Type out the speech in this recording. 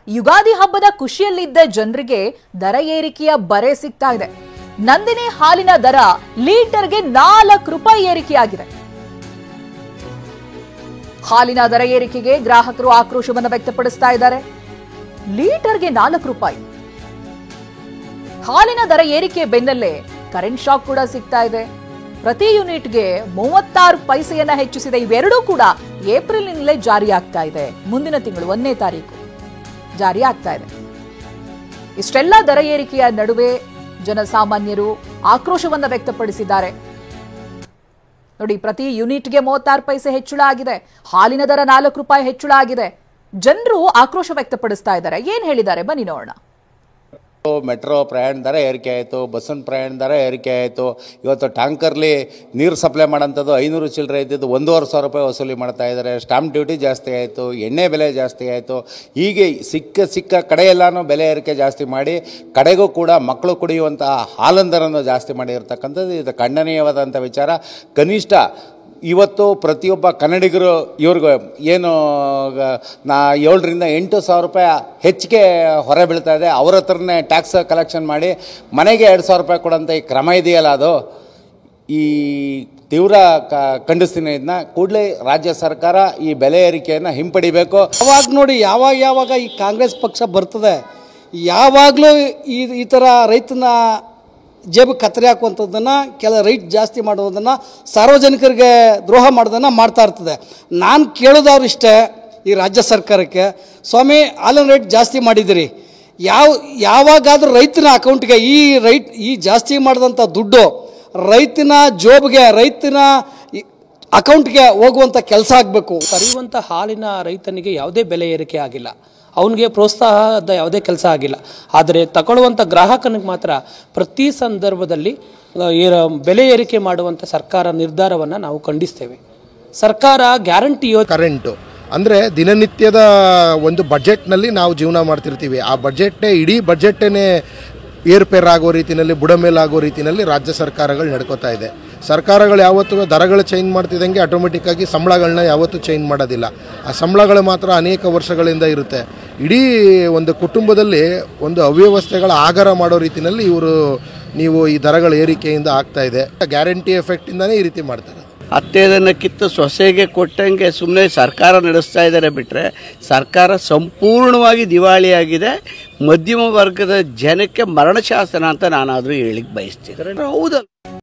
ಯುಗಾದಿ ಹಬ್ಬದ ಖುಷಿಯಲ್ಲಿದ್ದ ಜನರಿಗೆ ದರ ಏರಿಕೆಯ ಬರೆ ಸಿಗ್ತಾ ಇದೆ. ನಂದಿನಿ ಹಾಲಿನ ದರ ಲೀಟರ್ಗೆ 4 ರೂಪಾಯಿ ಏರಿಕೆಯಾಗಿದೆ. ಹಾಲಿನ ದರ ಏರಿಕೆಗೆ ಗ್ರಾಹಕರು ಆಕ್ರೋಶವನ್ನು ವ್ಯಕ್ತಪಡಿಸ್ತಾ ಇದ್ದಾರೆ. ಲೀಟರ್ಗೆ 4 ರೂಪಾಯಿ. ಹಾಲಿನ ದರ ಏರಿಕೆ ಬೆನ್ನಲ್ಲೇ ಕರೆಂಟ್ ಶಾಕ್ ಕೂಡ ಸಿಗ್ತಾ ಇದೆ. ಪ್ರತಿ ಯೂನಿಟ್ಗೆ 36 ಪೈಸೆಯನ್ನ ಹೆಚ್ಚಿಸಿದೆ. ಇವೆರಡೂ ಕೂಡ ಏಪ್ರಿಲ್ನಿಂದಲೇ ಜಾರಿ ಆಗ್ತಾ ಇದೆ. ಮುಂದಿನ ತಿಂಗಳು 1ನೇ ತಾರೀಕು ಜಾರಿ ಆಗ್ತಾ ಇದೆ. ಇಷ್ಟೆಲ್ಲ ದರ ಏರಿಕೆಯ ನಡುವೆ ಜನಸಾಮಾನ್ಯರು ಆಕ್ರೋಶವನ್ನ ವ್ಯಕ್ತಪಡಿಸಿದ್ದಾರೆ. ನೋಡಿ, ಪ್ರತಿ ಯೂನಿಟ್ಗೆ 36 ಪೈಸೆ ಹೆಚ್ಚಳ ಆಗಿದೆ. ಹಾಲಿನ ದರ 4 ರೂಪಾಯಿ ಹೆಚ್ಚಳ ಆಗಿದೆ. ಜನರು ಆಕ್ರೋಶ ವ್ಯಕ್ತಪಡಿಸ್ತಾ ಇದ್ದಾರೆ. ಏನ್ ಹೇಳಿದ್ದಾರೆ ಬನ್ನಿ ನೋಡೋಣ. ಮೆಟ್ರೋ ಪ್ರಯಾಣ ದರ ಏರಿಕೆ ಆಯಿತು, ಬಸ್ಸಿನ ಪ್ರಯಾಣ ದರ ಏರಿಕೆ ಆಯಿತು. ಇವತ್ತು ಟ್ಯಾಂಕರ್ಲಿ ನೀರು ಸಪ್ಲೈ ಮಾಡೋಂಥದ್ದು 500 ಚಿಲ್ಲರೆ ಇದ್ದಿದ್ದು 1,500 ರೂಪಾಯಿ ವಸೂಲಿ ಮಾಡ್ತಾ ಇದ್ದಾರೆ. ಸ್ಟಾಂಪ್ ಡ್ಯೂಟಿ ಜಾಸ್ತಿ ಆಯಿತು, ಎಣ್ಣೆ ಬೆಲೆ ಜಾಸ್ತಿ ಆಯಿತು. ಹೀಗೆ ಸಿಕ್ಕ ಕಡೆಯೆಲ್ಲನೂ ಬೆಲೆ ಏರಿಕೆ ಜಾಸ್ತಿ ಮಾಡಿ, ಕಡೆಗೂ ಕೂಡ ಮಕ್ಕಳು ಕುಡಿಯುವಂಥ ಹಾಲಿನ ದರನ್ನು ಜಾಸ್ತಿ ಮಾಡಿರ್ತಕ್ಕಂಥದ್ದು ಇದು ಖಂಡನೀಯವಾದಂಥ ವಿಚಾರ. ಕನಿಷ್ಠ ಇವತ್ತು ಪ್ರತಿಯೊಬ್ಬ ಕನ್ನಡಿಗರು ಇವ್ರಿಗೂ ಏನು 7 ರಿಂದ 8 ಸಾವಿರ ರೂಪಾಯಿ ಹೆಚ್ಚಿಗೆ ಹೊರ ಬೀಳ್ತಾ ಇದೆ. ಅವ್ರ ಹತ್ರನೇ ಟ್ಯಾಕ್ಸ್ ಕಲೆಕ್ಷನ್ ಮಾಡಿ ಮನೆಗೆ 2,000 ರೂಪಾಯಿ ಕೊಡೋಂಥ ಈ ಕ್ರಮ ಇದೆಯಲ್ಲ, ಅದು ಈ ತೀವ್ರ ಖಂಡಿಸ್ತೀನಿ. ಇದನ್ನ ಕೂಡಲೇ ರಾಜ್ಯ ಸರ್ಕಾರ ಈ ಬೆಲೆ ಏರಿಕೆಯನ್ನು ಹಿಂಪಡಿಬೇಕು. ಅವಾಗ ನೋಡಿ, ಯಾವಾಗ ಈ ಕಾಂಗ್ರೆಸ್ ಪಕ್ಷ ಬರ್ತದೆ, ಯಾವಾಗಲೂ ಈ ಥರ ರೈತನ ಜೇಬು ಕತ್ತರಿ ಹಾಕುವಂಥದ್ದನ್ನು, ರೈಟ್ ಜಾಸ್ತಿ ಮಾಡೋದನ್ನು, ಸಾರ್ವಜನಿಕರಿಗೆ ದ್ರೋಹ ಮಾಡೋದನ್ನು ಮಾಡ್ತಾ ಇರ್ತದೆ. ನಾನು ಕೇಳೋದವ್ರಿಷ್ಟೇ ಈ ರಾಜ್ಯ ಸರ್ಕಾರಕ್ಕೆ, ಸ್ವಾಮಿ ಹಾಲಿನ ರೇಟ್ ಜಾಸ್ತಿ ಮಾಡಿದಿರಿ, ಯಾವಾಗಾದರೂ ರೈತನ ಅಕೌಂಟ್ಗೆ ಈ ಜಾಸ್ತಿ ಮಾಡಿದಂಥ ದುಡ್ಡು ರೈತನ ಜೋಬ್ಗೆ, ರೈತನ ಅಕೌಂಟ್ಗೆ ಹೋಗುವಂಥ ಕೆಲಸ ಆಗಬೇಕು. ತರುವಂಥ ಹಾಲಿನ ರೈತನಿಗೆ ಯಾವುದೇ ಬೆಲೆ ಏರಿಕೆ ಆಗಿಲ್ಲ, ಅವನಿಗೆ ಪ್ರೋತ್ಸಾಹದ ಯಾವುದೇ ಕೆಲಸ ಆಗಿಲ್ಲ. ಆದರೆ ತಗೊಳ್ಳುವಂಥ ಗ್ರಾಹಕನಿಗೆ ಮಾತ್ರ ಪ್ರತಿ ಸಂದರ್ಭದಲ್ಲಿ ಬೆಲೆ ಏರಿಕೆ ಮಾಡುವಂಥ ಸರ್ಕಾರ ನಿರ್ಧಾರವನ್ನು ನಾವು ಖಂಡಿಸ್ತೇವೆ. ಸರ್ಕಾರ ಗ್ಯಾರಂಟಿ ಕರೆಂಟು ಅಂದರೆ ದಿನನಿತ್ಯದ ಒಂದು ಬಜೆಟ್ನಲ್ಲಿ ನಾವು ಜೀವನ ಮಾಡ್ತಿರ್ತೀವಿ. ಆ ಬಜೆಟ್ನೇ ಇಡೀ ಬಜೆಟ್ಟೇ ಏರ್ಪೇರಾಗೋ ರೀತಿಯಲ್ಲಿ, ಬುಡಮೇಲಾಗೋ ರೀತಿಯಲ್ಲಿ ರಾಜ್ಯ ಸರ್ಕಾರಗಳು ನಡ್ಕೋತಾ ಇದೆ. ಸರ್ಕಾರಗಳು ಯಾವತ್ತೂ ದರಗಳು ಚೇಂಜ್ ಮಾಡ್ತಿದ್ದಂಗೆ ಆಟೋಮೆಟಿಕ್ಕಾಗಿ ಸಂಬಳಗಳನ್ನ ಯಾವತ್ತೂ ಚೇಂಜ್ ಮಾಡೋದಿಲ್ಲ. ಆ ಸಂಬಳಗಳು ಮಾತ್ರ ಅನೇಕ ವರ್ಷಗಳಿಂದ ಇರುತ್ತೆ. ಇಡೀ ಒಂದು ಕುಟುಂಬದಲ್ಲಿ ಒಂದು ಅವ್ಯವಸ್ಥೆಗಳ ಆಗರ ಮಾಡೋ ರೀತಿಯಲ್ಲಿ ನೀವು ಈ ದರಗಳ ಏರಿಕೆಯಿಂದ ಆಗ್ತಾ ಇದೆ. ಗ್ಯಾರಂಟಿ ಎಫೆಕ್ಟಿಂದನೇ ಈ ರೀತಿ ಮಾಡ್ತಾರೆ. ಅತ್ತೆದನ್ನು ಕಿತ್ತು ಸೊಸೆಗೆ ಕೊಟ್ಟಂಗೆ ಸುಮ್ಮನೆ ಸರ್ಕಾರ ನಡೆಸ್ತಾ ಇದ್ದಾರೆ ಬಿಟ್ಟರೆ ಸರ್ಕಾರ ಸಂಪೂರ್ಣವಾಗಿ ದಿವಾಳಿಯಾಗಿದೆ. ಮಧ್ಯಮ ವರ್ಗದ ಜನಕ್ಕೆ ಮರಣಶಾಸನ ಅಂತ ನಾನಾದರೂ ಹೇಳಿಕ್ಕೆ ಬಯಸ್ತೀನಿ. ಹೌದಲ್ಲ.